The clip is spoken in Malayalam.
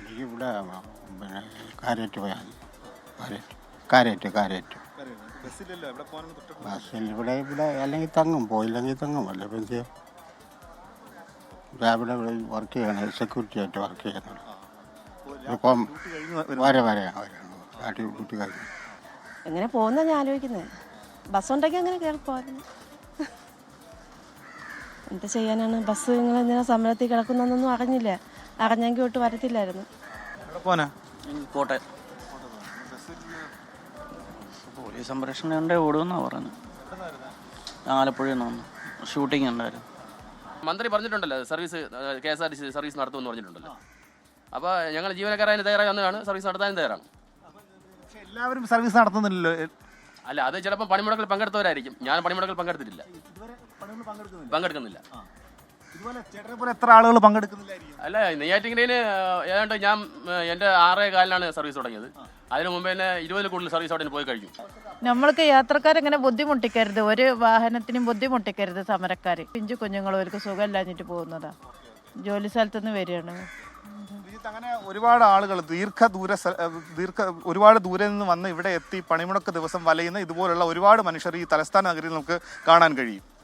എനിക്കിവിടെ പിന്നെ കാരറ്റ് പോയാൽ മതി. കാരറ്റ് ബസ്സിലല്ലോ എവിടെ പോകാനൊന്നും തൊട്ട് ബസ്സിൽ ഇവിടെ അല്ലെങ്കിൽ തങ്ങും, പോയില്ലെങ്കിൽ തങ്ങും. അല്ല പിന്നെ രാവിലെ ഇവിടെ വർക്ക് ചെയ്യണം, സെക്യൂരിറ്റി ആയിട്ട് വർക്ക് ചെയ്യുന്നുണ്ട്. ഇപ്പം വരെ നാട്ടിൽ ഡ്യൂട്ടി കഴിഞ്ഞു. എങ്ങനെ പോകുന്ന ഞാൻ ആലോചിക്കുന്നത്. ബസ്സുണ്ടെങ്കിൽ അങ്ങനെ കയറി പോകാറുണ്ട്. എന്ത് ചെയ്യാനാണ്, ബസ് ഇങ്ങനെ സമരത്തിൽ കിടക്കുന്നൊന്നും അറിഞ്ഞില്ല. അറിഞ്ഞെങ്കിൽ ഒട്ട് വരത്തില്ലായിരുന്നു. എവിടെ പോകാനാ? കോട്ടയം പോലീസ് സംരക്ഷണം ഉണ്ടേ ഓടുമെന്നാണ് പറഞ്ഞത്. ആലപ്പുഴയിൽ നിന്ന് ഷൂട്ടിംഗ് ഉണ്ടായിരുന്നു. മന്ത്രി പറഞ്ഞിട്ടുണ്ടല്ലോ സർവീസ് KSRTC സർവീസ് നടത്തുമെന്ന് പറഞ്ഞിട്ടുണ്ടല്ലോ. അപ്പോൾ ഞങ്ങൾ ജീവനക്കാരായി തയ്യാറായി വന്നതാണ്, സർവീസ് നടത്താനും തയ്യാറാണ്. പക്ഷെ എല്ലാവരും സർവീസ് നടത്തുന്നില്ലല്ലോ. അല്ല, അത് ചിലപ്പോൾ പണിമുടക്കിൽ പങ്കെടുത്തവരായിരിക്കും. ഞാൻ പണിമുടക്കിൽ പങ്കെടുത്തിട്ടില്ല, പങ്കെടുക്കുന്നില്ല. ഇതുപോലെ ചേട്ടനെ പോലെ എത്ര ആളുകൾ പങ്കെടുക്കുന്നില്ലായിരിക്കും? അല്ല, നെയ്യാറ്റിൻകരയിൽ ഏതാണ്ട് ഞാൻ എൻ്റെ 6:15-നാണ് സർവീസ് തുടങ്ങിയത്. അതിന് മുമ്പ് തന്നെ 20-ൽ കൂടുതൽ സർവീസ് അവിടെ പോയി കഴിഞ്ഞു. നമ്മൾക്ക് യാത്രക്കാരെങ്ങനെ ബുദ്ധിമുട്ടിക്കരുത്, ഒരു വാഹനത്തിനും ബുദ്ധിമുട്ടിക്കരുത്. സമരക്കാർ പിഞ്ചു കുഞ്ഞുങ്ങളും അവർക്ക് സുഖമില്ലാഞ്ഞിട്ട് പോകുന്നതാ, ജോലി സ്ഥലത്തുനിന്ന് വരികയാണ്. അങ്ങനെ ഒരുപാട് ആളുകൾ ഒരുപാട് ദൂരെ നിന്ന് വന്ന് ഇവിടെ എത്തി പണിമുടക്ക് ദിവസം വലയുന്ന ഇതുപോലുള്ള ഒരുപാട് മനുഷ്യർ ഈ തലസ്ഥാന നഗരിയിൽ നമുക്ക് കാണാൻ കഴിയും.